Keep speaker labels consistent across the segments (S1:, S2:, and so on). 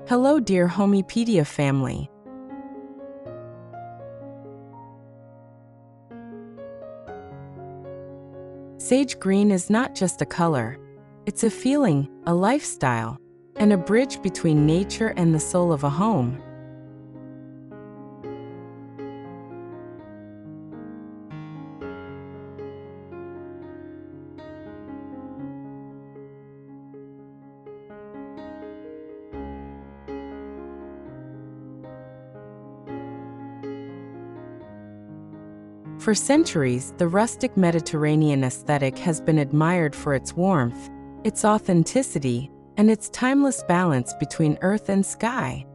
S1: Hello, dear Homepedia family. Sage green is not just a color. It's a feeling, a lifestyle, and a bridge between nature and the soul of a home. For centuries, the rustic Mediterranean aesthetic has been admired for its warmth, its authenticity, and its timeless balance between earth and sky.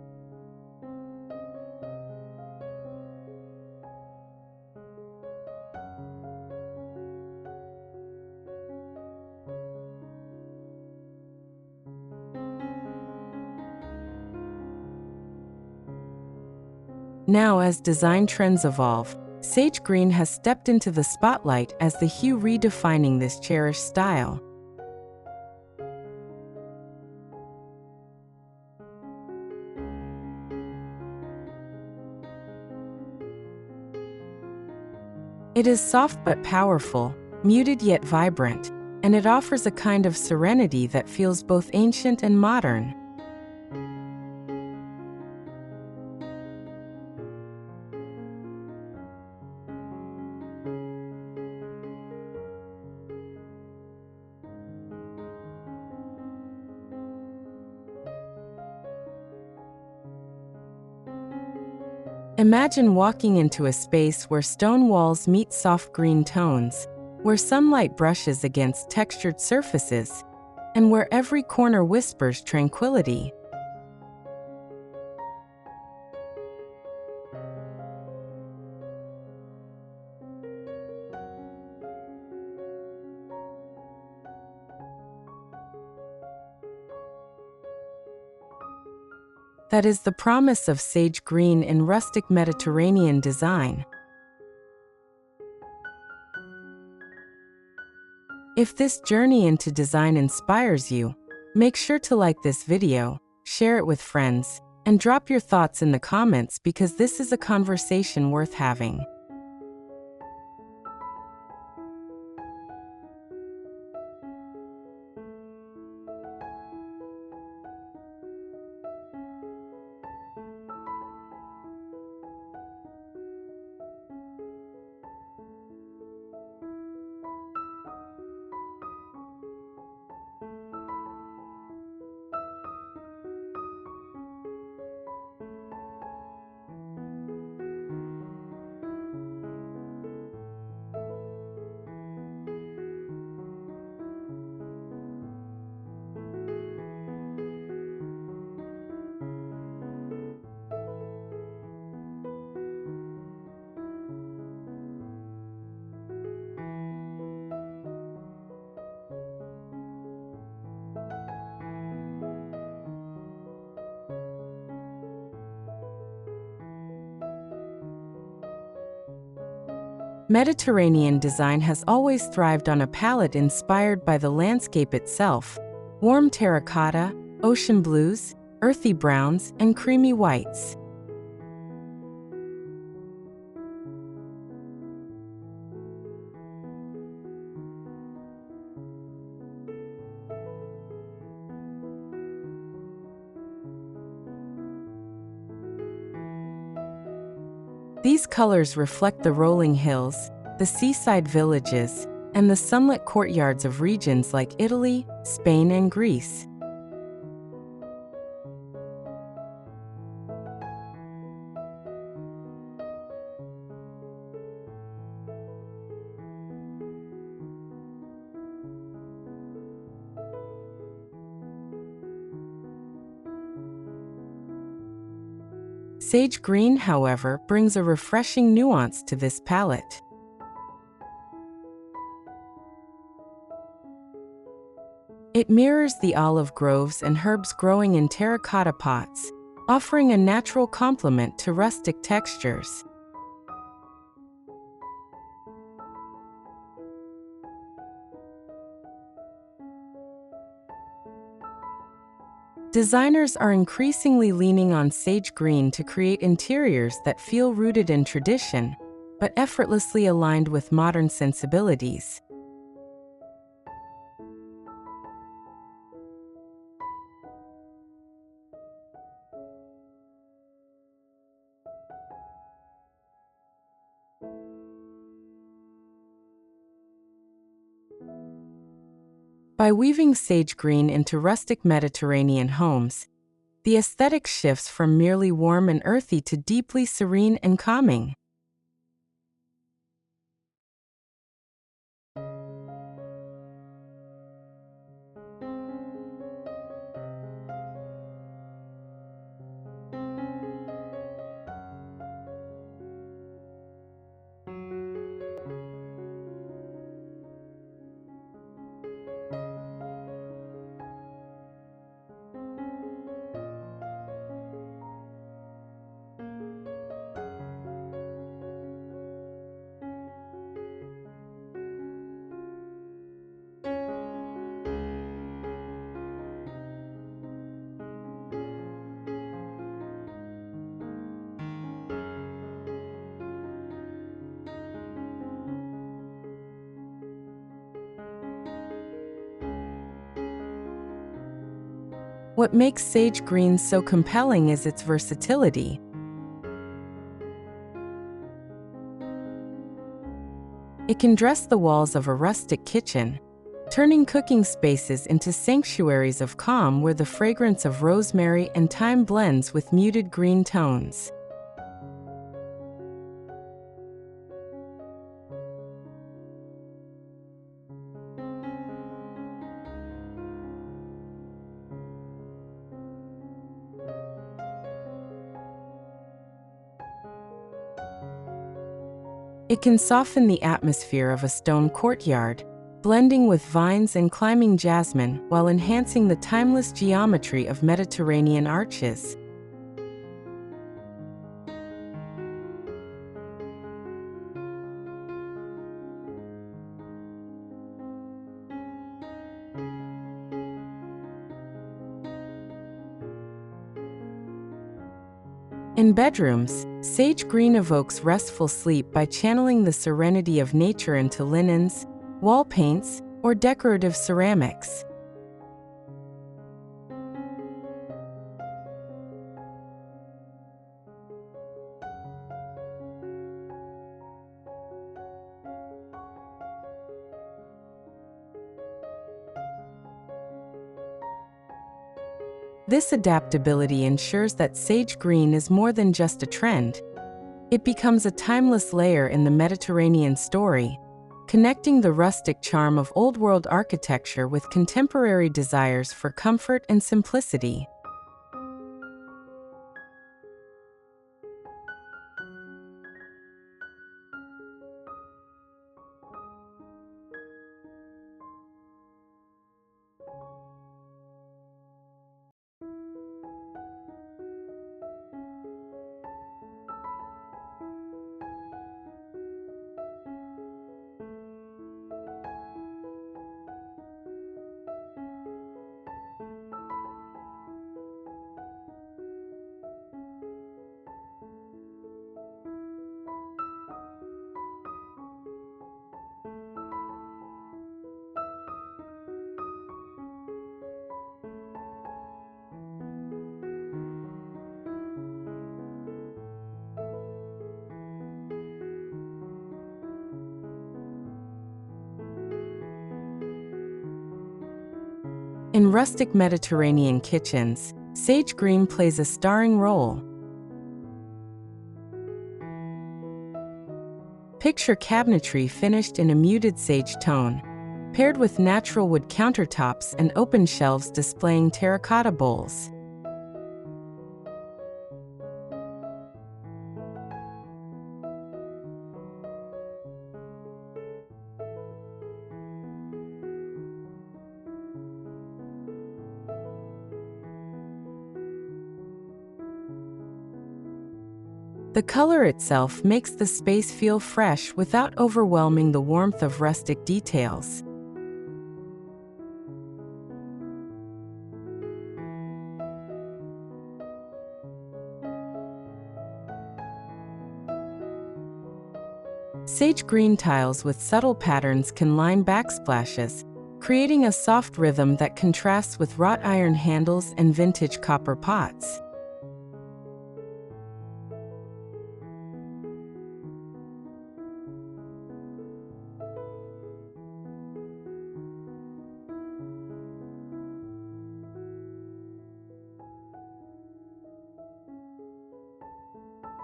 S1: Now, as design trends evolve, sage green has stepped into the spotlight as the hue redefining this cherished style. It is soft but powerful, muted yet vibrant, and it offers a kind of serenity that feels both ancient and modern. Imagine walking into a space where stone walls meet soft green tones, where sunlight brushes against textured surfaces, and where every corner whispers tranquility. That is the promise of sage green in rustic Mediterranean design. If this journey into design inspires you, make sure to like this video, share it with friends, and drop your thoughts in the comments because this is a conversation worth having. Mediterranean design has always thrived on a palette inspired by the landscape itself: warm terracotta, ocean blues, earthy browns, and creamy whites. These colors reflect the rolling hills, the seaside villages, and the sunlit courtyards of regions like Italy, Spain, and Greece. Sage green, however, brings a refreshing nuance to this palette. It mirrors the olive groves and herbs growing in terracotta pots, offering a natural complement to rustic textures. Designers are increasingly leaning on sage green to create interiors that feel rooted in tradition, but effortlessly aligned with modern sensibilities. By weaving sage green into rustic Mediterranean homes, the aesthetic shifts from merely warm and earthy to deeply serene and calming. What makes sage green so compelling is its versatility. It can dress the walls of a rustic kitchen, turning cooking spaces into sanctuaries of calm where the fragrance of rosemary and thyme blends with muted green tones. It can soften the atmosphere of a stone courtyard, blending with vines and climbing jasmine while enhancing the timeless geometry of Mediterranean arches. In bedrooms, sage green evokes restful sleep by channeling the serenity of nature into linens, wall paints, or decorative ceramics. This adaptability ensures that sage green is more than just a trend. It becomes a timeless layer in the Mediterranean story, connecting the rustic charm of old-world architecture with contemporary desires for comfort and simplicity. In rustic Mediterranean kitchens, sage green plays a starring role. Picture cabinetry finished in a muted sage tone, paired with natural wood countertops and open shelves displaying terracotta bowls. The color itself makes the space feel fresh without overwhelming the warmth of rustic details. Sage green tiles with subtle patterns can line backsplashes, creating a soft rhythm that contrasts with wrought iron handles and vintage copper pots.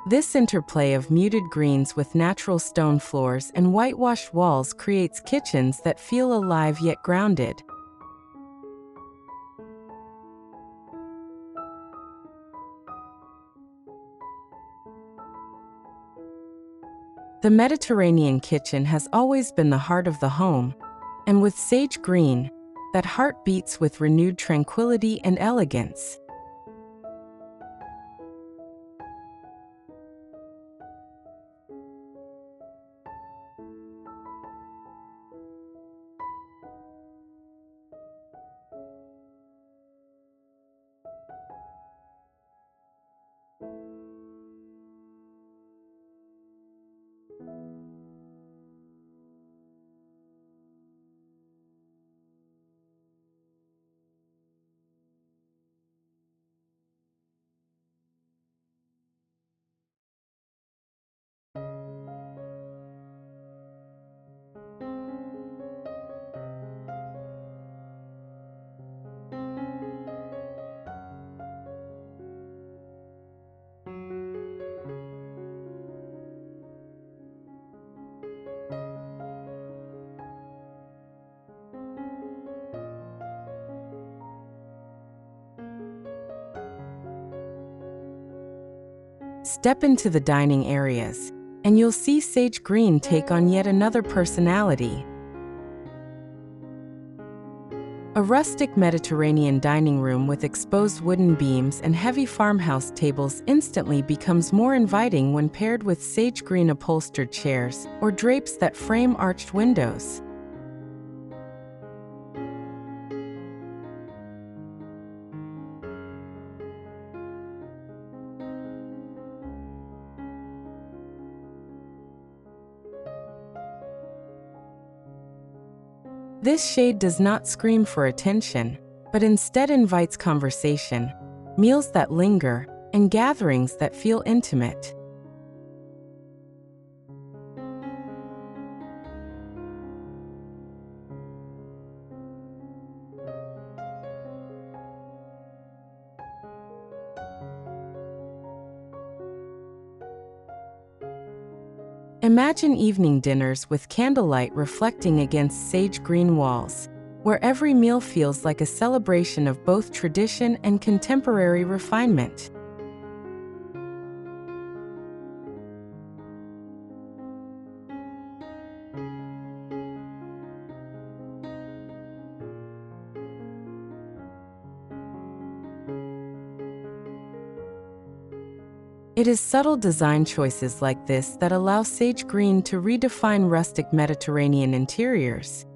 S1: This interplay of muted greens with natural stone floors and whitewashed walls creates kitchens that feel alive yet grounded. The Mediterranean kitchen has always been the heart of the home, and with sage green, that heart beats with renewed tranquility and elegance. Step into the dining areas, and you'll see sage green take on yet another personality. A rustic Mediterranean dining room with exposed wooden beams and heavy farmhouse tables instantly becomes more inviting when paired with sage green upholstered chairs or drapes that frame arched windows. This shade does not scream for attention, but instead invites conversation, meals that linger, and gatherings that feel intimate. Imagine evening dinners with candlelight reflecting against sage green walls, where every meal feels like a celebration of both tradition and contemporary refinement. It is subtle design choices like this that allow sage green to redefine rustic Mediterranean interiors.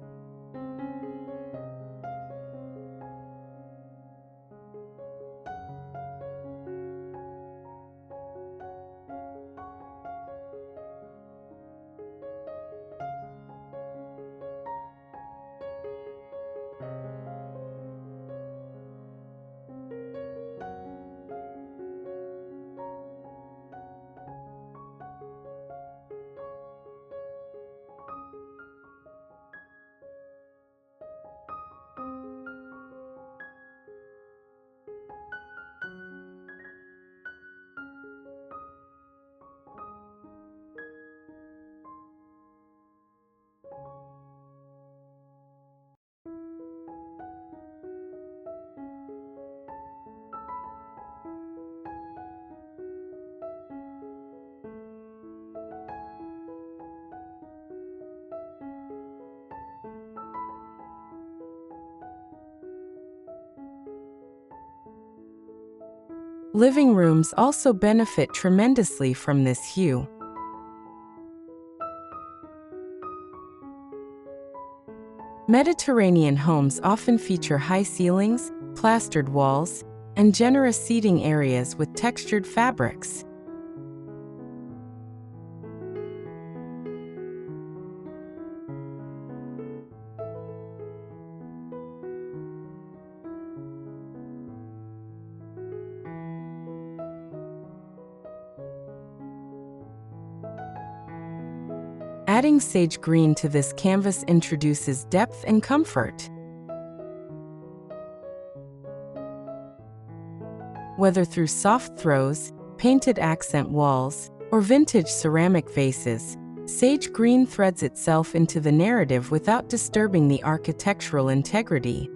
S1: Living rooms also benefit tremendously from this hue. Mediterranean homes often feature high ceilings, plastered walls, and generous seating areas with textured fabrics. Adding sage green to this canvas introduces depth and comfort. Whether through soft throws, painted accent walls, or vintage ceramic vases, sage green threads itself into the narrative without disturbing the architectural integrity.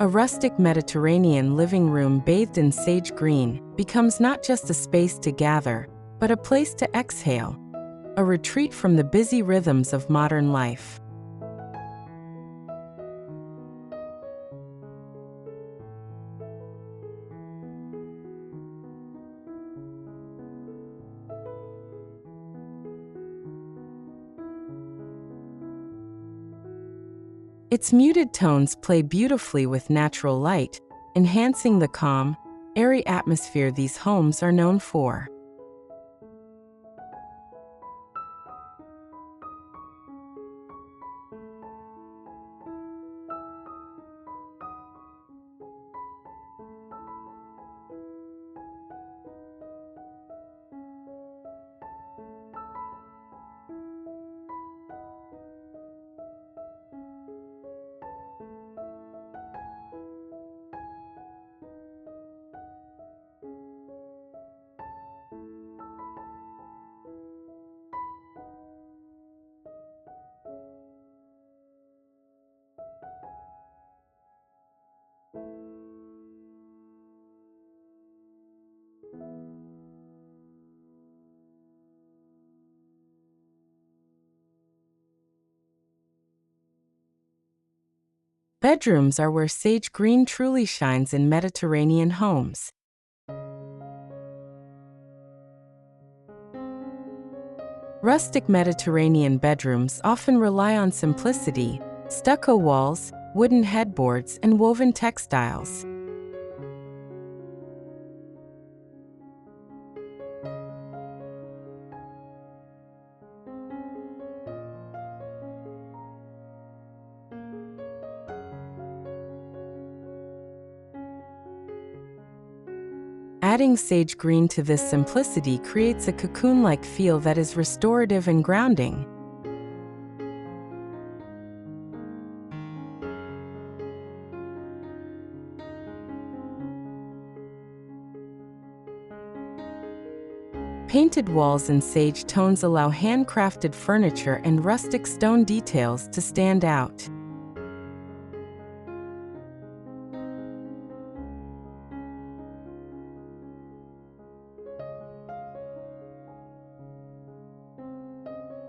S1: A rustic Mediterranean living room bathed in sage green becomes not just a space to gather, but a place to exhale, a retreat from the busy rhythms of modern life. Its muted tones play beautifully with natural light, enhancing the calm, airy atmosphere these homes are known for. Bedrooms are where sage green truly shines in Mediterranean homes. Rustic Mediterranean bedrooms often rely on simplicity, stucco walls, wooden headboards, and woven textiles. Adding sage green to this simplicity creates a cocoon-like feel that is restorative and grounding. Painted walls in sage tones allow handcrafted furniture and rustic stone details to stand out.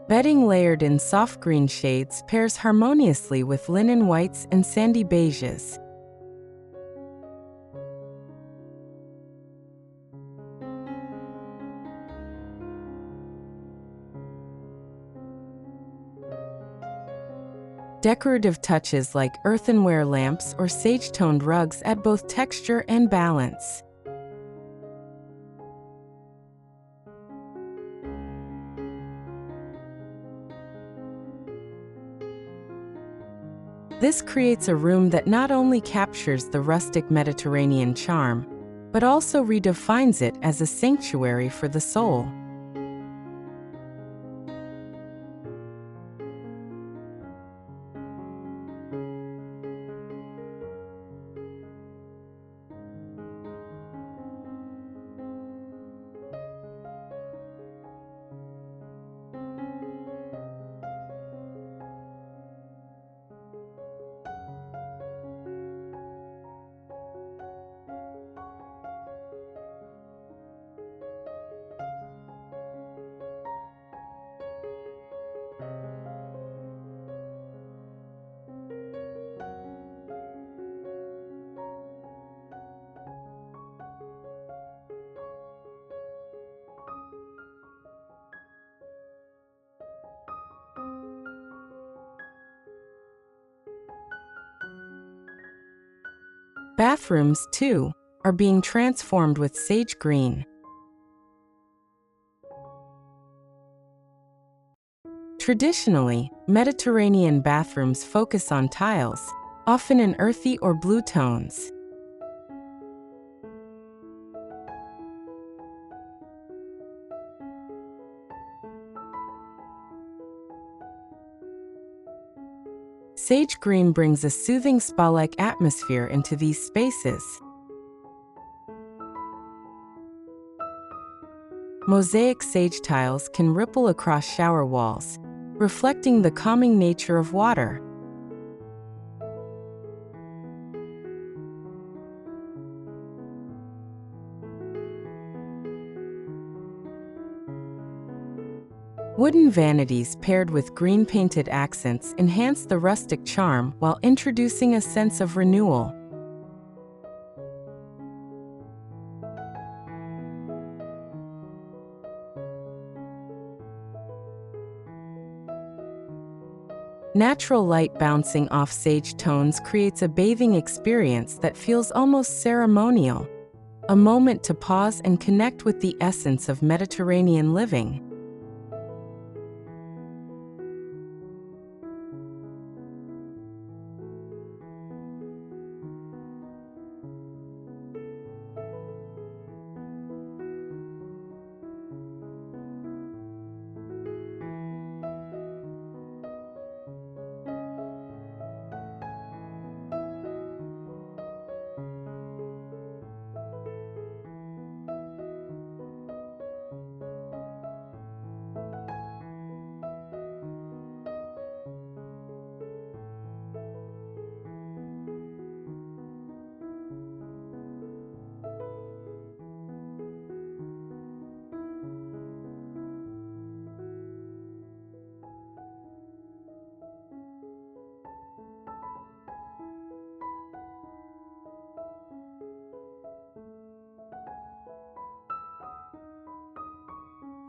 S1: Bedding layered in soft green shades pairs harmoniously with linen whites and sandy beiges. Decorative touches like earthenware lamps or sage-toned rugs add both texture and balance. This creates a room that not only captures the rustic Mediterranean charm, but also redefines it as a sanctuary for the soul. Bathrooms, too, are being transformed with sage green. Traditionally, Mediterranean bathrooms focus on tiles, often in earthy or blue tones. Sage green brings a soothing spa-like atmosphere into these spaces. Mosaic sage tiles can ripple across shower walls, reflecting the calming nature of water. Wooden vanities paired with green painted accents enhance the rustic charm while introducing a sense of renewal. Natural light bouncing off sage tones creates a bathing experience that feels almost ceremonial, a moment to pause and connect with the essence of Mediterranean living.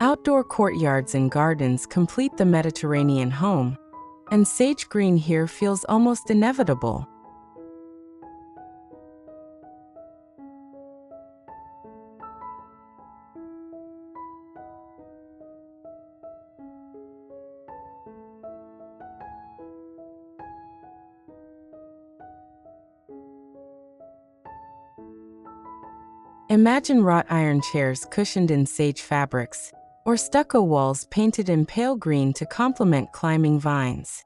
S1: Outdoor courtyards and gardens complete the Mediterranean home, and sage green here feels almost inevitable. Imagine wrought iron chairs cushioned in sage fabrics, or stucco walls painted in pale green to complement climbing vines.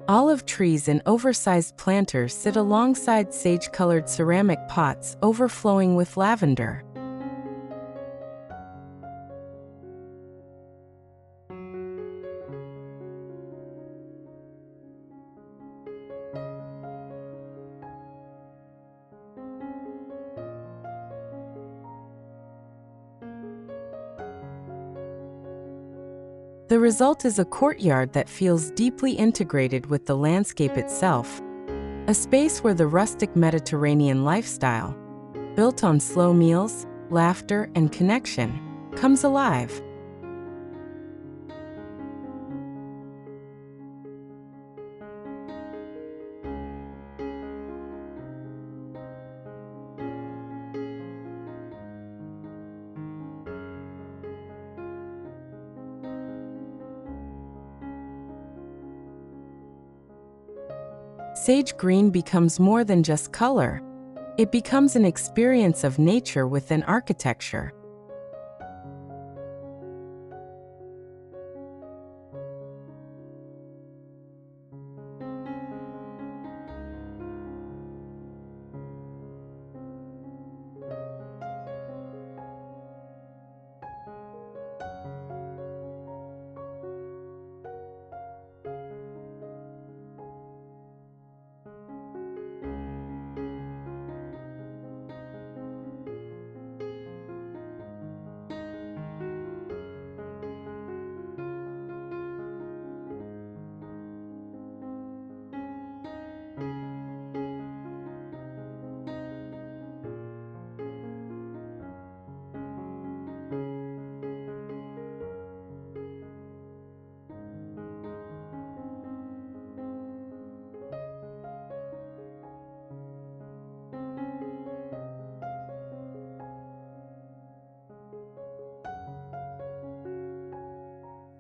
S1: Olive trees and oversized planters sit alongside sage-colored ceramic pots overflowing with lavender. The result is a courtyard that feels deeply integrated with the landscape itself, a space where the rustic Mediterranean lifestyle, built on slow meals, laughter, and connection, comes alive. Sage green becomes more than just color. It becomes an experience of nature within architecture.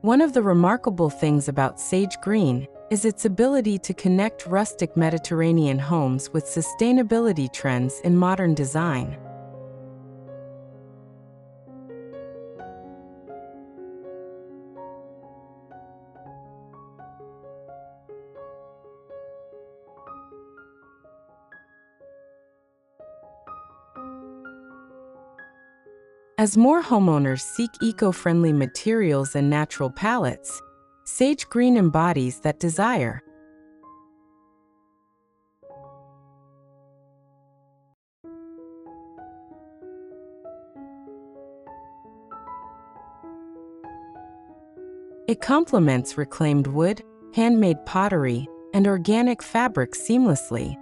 S1: One of the remarkable things about sage green is its ability to connect rustic Mediterranean homes with sustainability trends in modern design. As more homeowners seek eco-friendly materials and natural palettes, sage green embodies that desire. It complements reclaimed wood, handmade pottery, and organic fabrics seamlessly.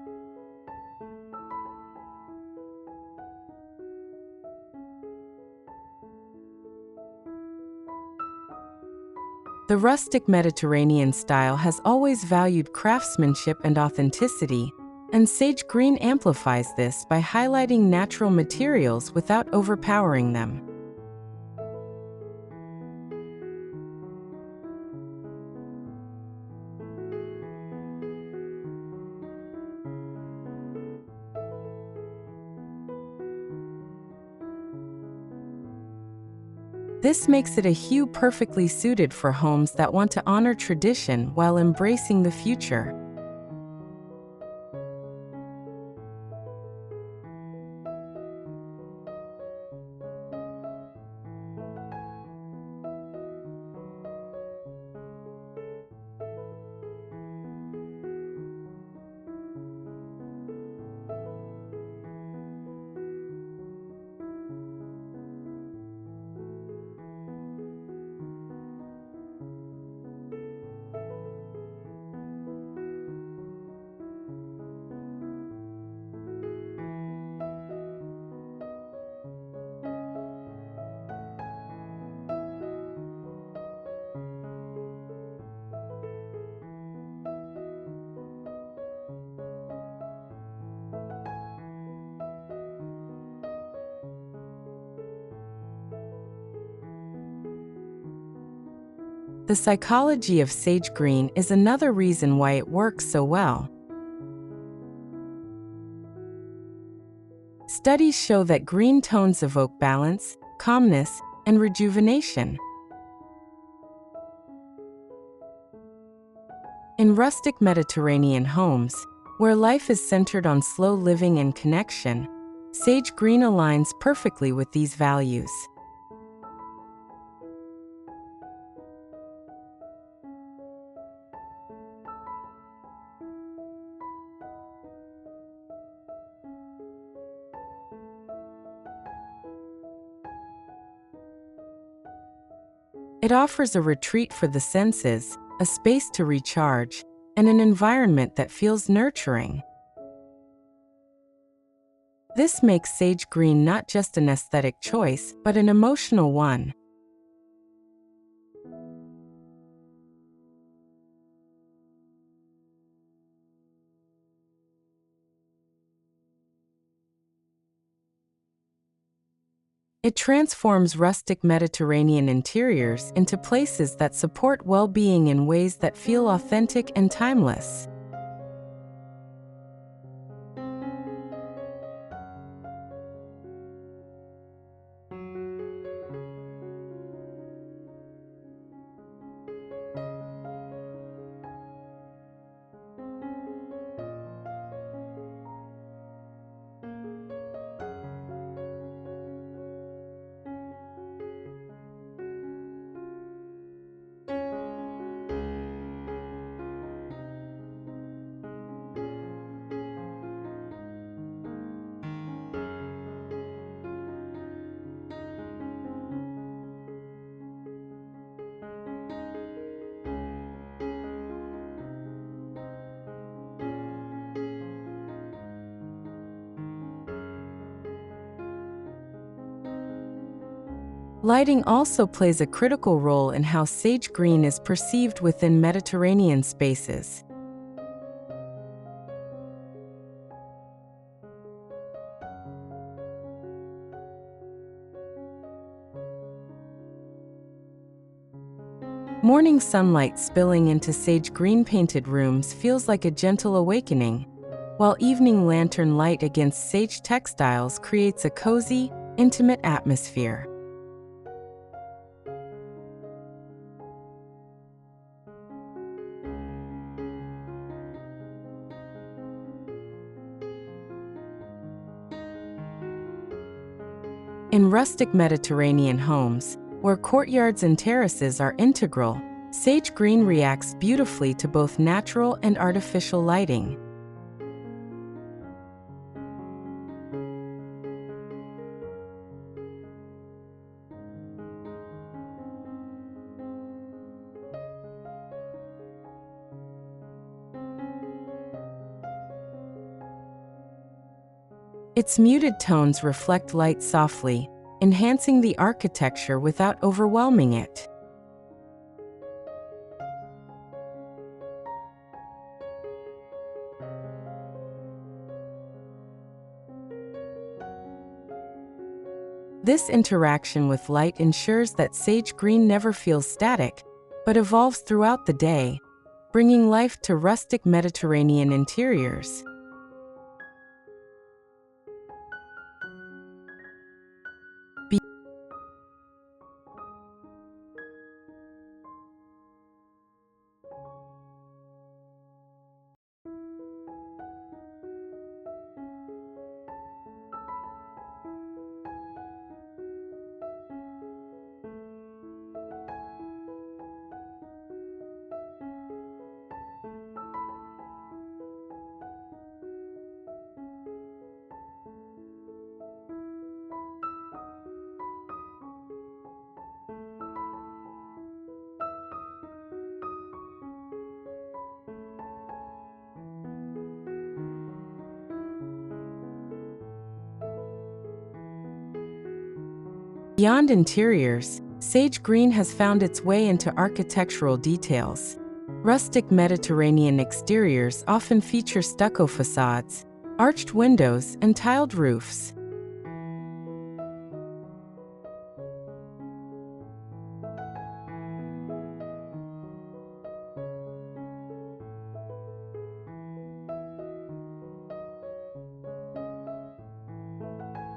S1: The rustic Mediterranean style has always valued craftsmanship and authenticity, and sage green amplifies this by highlighting natural materials without overpowering them. This makes it a hue perfectly suited for homes that want to honor tradition while embracing the future. The psychology of sage green is another reason why it works so well. Studies show that green tones evoke balance, calmness, and rejuvenation. In rustic Mediterranean homes, where life is centered on slow living and connection, sage green aligns perfectly with these values. It offers a retreat for the senses, a space to recharge, and an environment that feels nurturing. This makes sage green not just an aesthetic choice, but an emotional one. It transforms rustic Mediterranean interiors into places that support well-being in ways that feel authentic and timeless. Lighting also plays a critical role in how sage green is perceived within Mediterranean spaces. Morning sunlight spilling into sage green painted rooms feels like a gentle awakening, while evening lantern light against sage textiles creates a cozy, intimate atmosphere. In rustic Mediterranean homes, where courtyards and terraces are integral, sage green reacts beautifully to both natural and artificial lighting. Its muted tones reflect light softly, enhancing the architecture without overwhelming it. This interaction with light ensures that sage green never feels static, but evolves throughout the day, bringing life to rustic Mediterranean interiors. Beyond interiors, sage green has found its way into architectural details. Rustic Mediterranean exteriors often feature stucco facades, arched windows, and tiled roofs.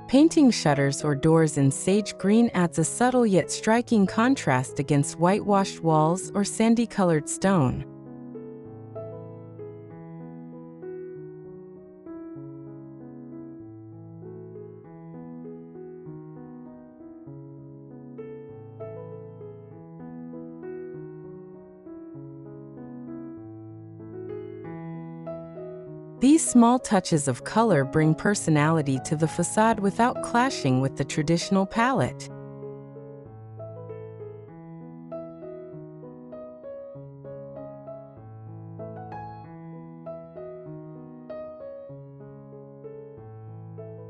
S1: Painting shutters or doors in sage green adds a subtle yet striking contrast against whitewashed walls or sandy-colored stone. These small touches of color bring personality to the facade without clashing with the traditional palette.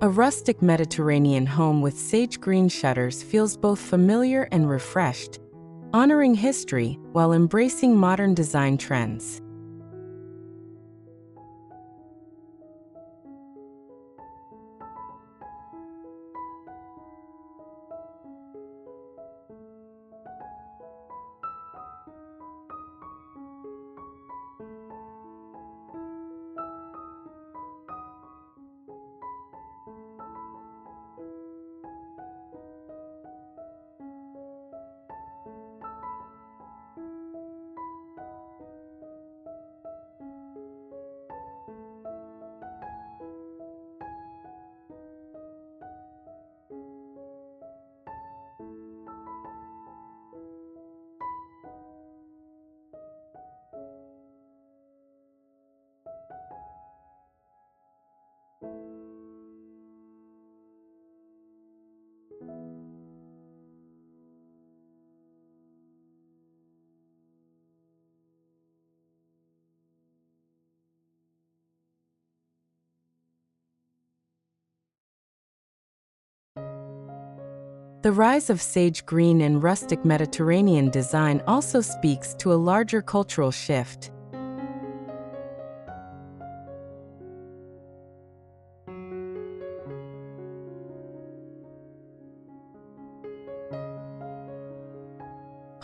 S1: A rustic Mediterranean home with sage green shutters feels both familiar and refreshed, honoring history while embracing modern design trends. The rise of sage green in rustic Mediterranean design also speaks to a larger cultural shift.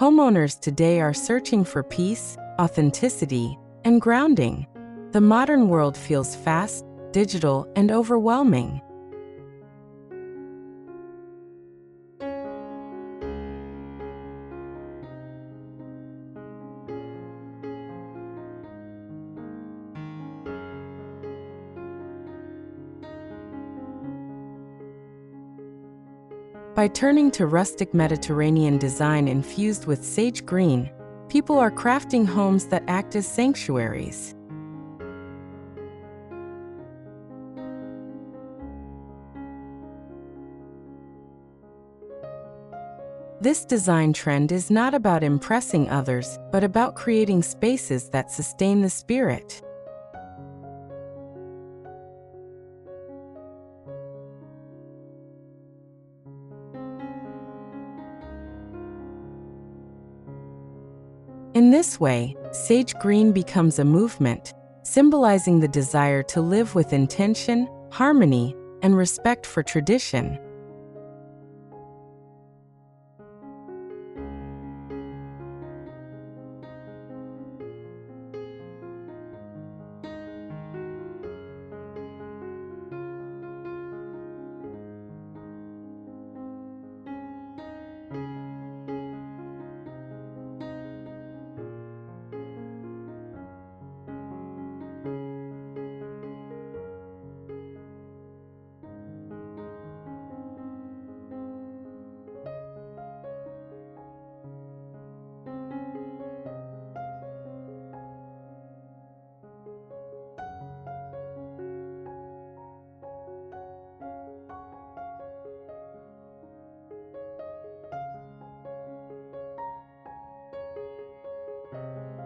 S1: Homeowners today are searching for peace, authenticity, and grounding. The modern world feels fast, digital, and overwhelming. By turning to rustic Mediterranean design infused with sage green, people are crafting homes that act as sanctuaries. This design trend is not about impressing others, but about creating spaces that sustain the spirit. In this way, sage green becomes a movement, symbolizing the desire to live with intention, harmony, and respect for tradition.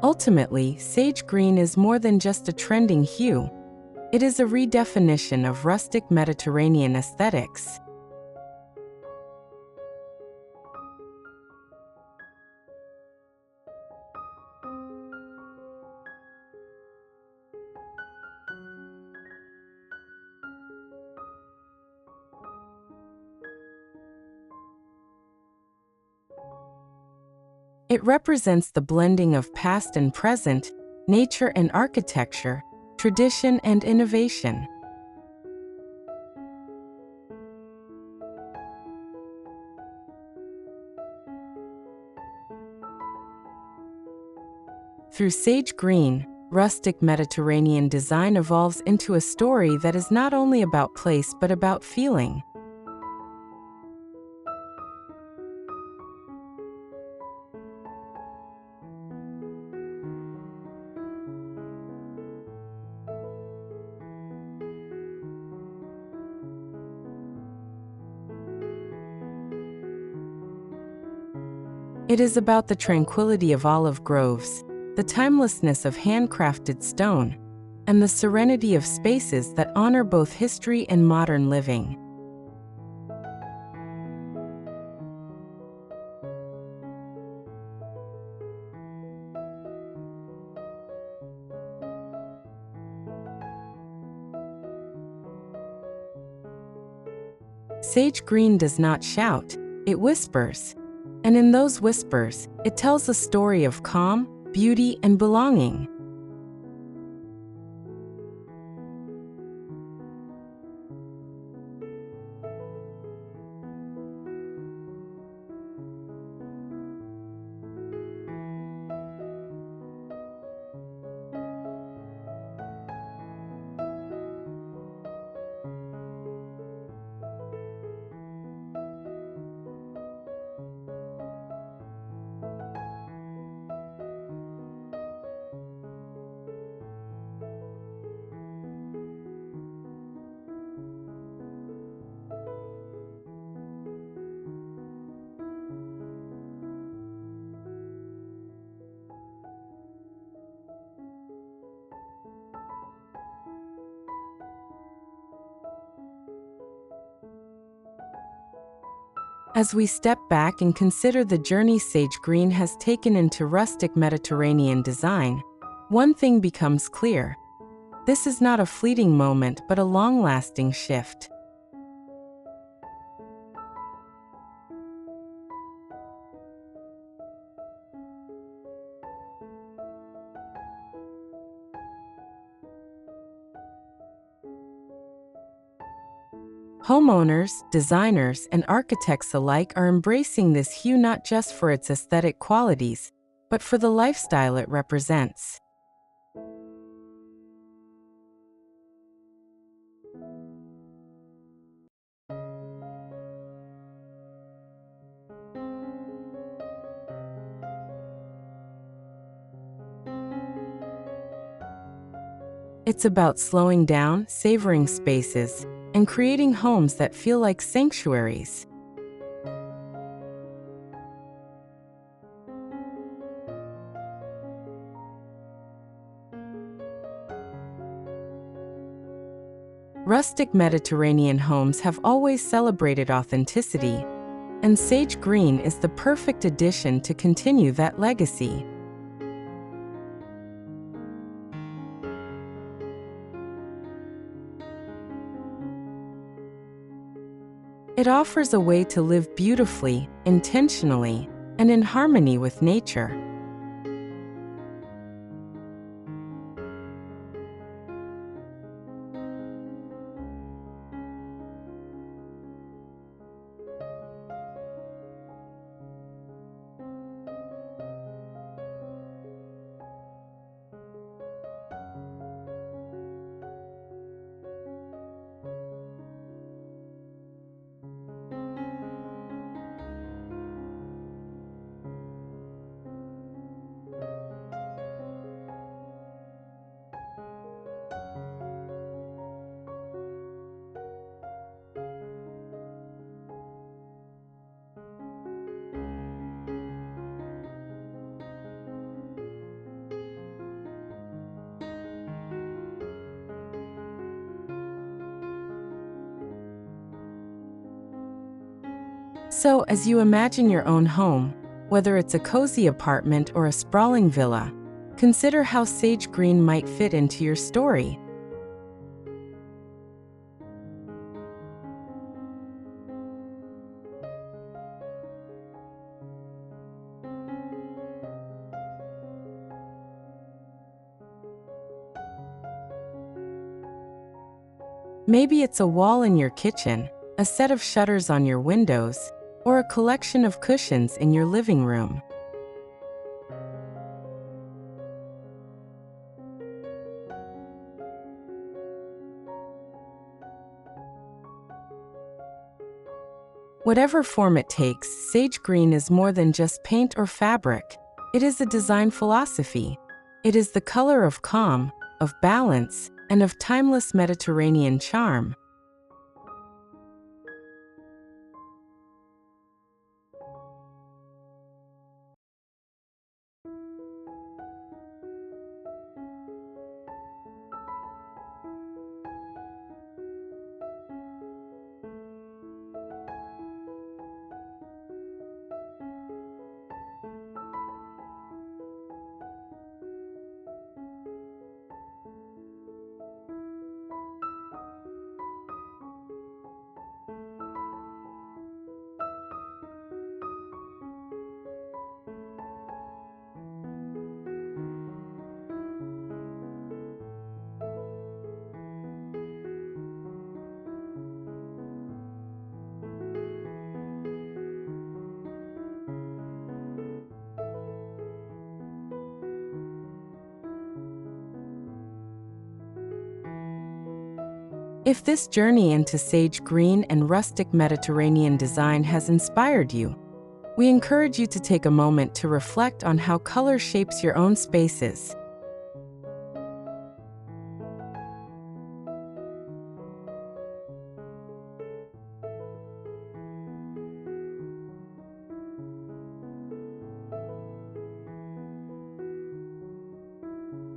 S1: Ultimately, sage green is more than just a trending hue. It is a redefinition of rustic Mediterranean aesthetics. It represents the blending of past and present, nature and architecture, tradition and innovation. Through sage green, rustic Mediterranean design evolves into a story that is not only about place but about feeling. It is about the tranquility of olive groves, the timelessness of handcrafted stone, and the serenity of spaces that honor both history and modern living. Sage green does not shout, it whispers. And in those whispers, it tells a story of calm, beauty, and belonging. As we step back and consider the journey sage green has taken into rustic Mediterranean design, one thing becomes clear. This is not a fleeting moment but a long-lasting shift. Homeowners, designers, and architects alike are embracing this hue not just for its aesthetic qualities, but for the lifestyle it represents. It's about slowing down, savoring spaces, and creating homes that feel like sanctuaries. Rustic Mediterranean homes have always celebrated authenticity, and sage green is the perfect addition to continue that legacy. It offers a way to live beautifully, intentionally, and in harmony with nature. So, as you imagine your own home, whether it's a cozy apartment or a sprawling villa, consider how sage green might fit into your story. Maybe it's a wall in your kitchen, a set of shutters on your windows, or a collection of cushions in your living room. Whatever form it takes, sage green is more than just paint or fabric. It is a design philosophy. It is the color of calm, of balance, and of timeless Mediterranean charm. If this journey into sage green and rustic Mediterranean design has inspired you, we encourage you to take a moment to reflect on how color shapes your own spaces.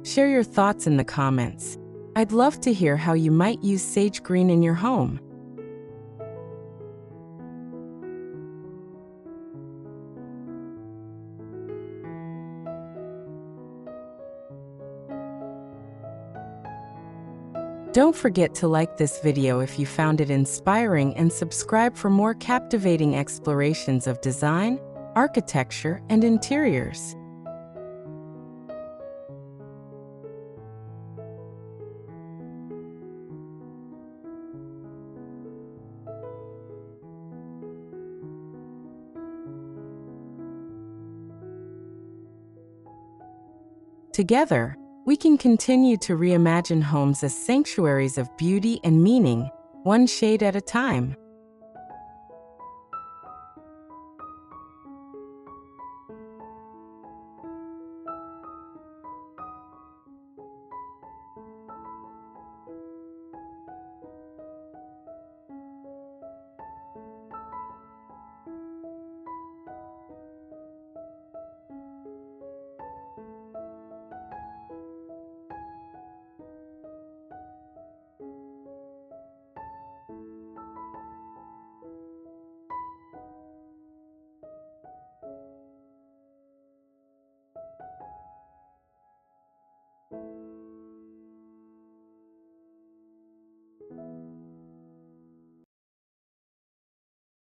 S1: Share your thoughts in the comments. I'd love to hear how you might use sage green in your home. Don't forget to like this video if you found it inspiring and subscribe for more captivating explorations of design, architecture, and interiors. Together, we can continue to reimagine homes as sanctuaries of beauty and meaning, one shade at a time.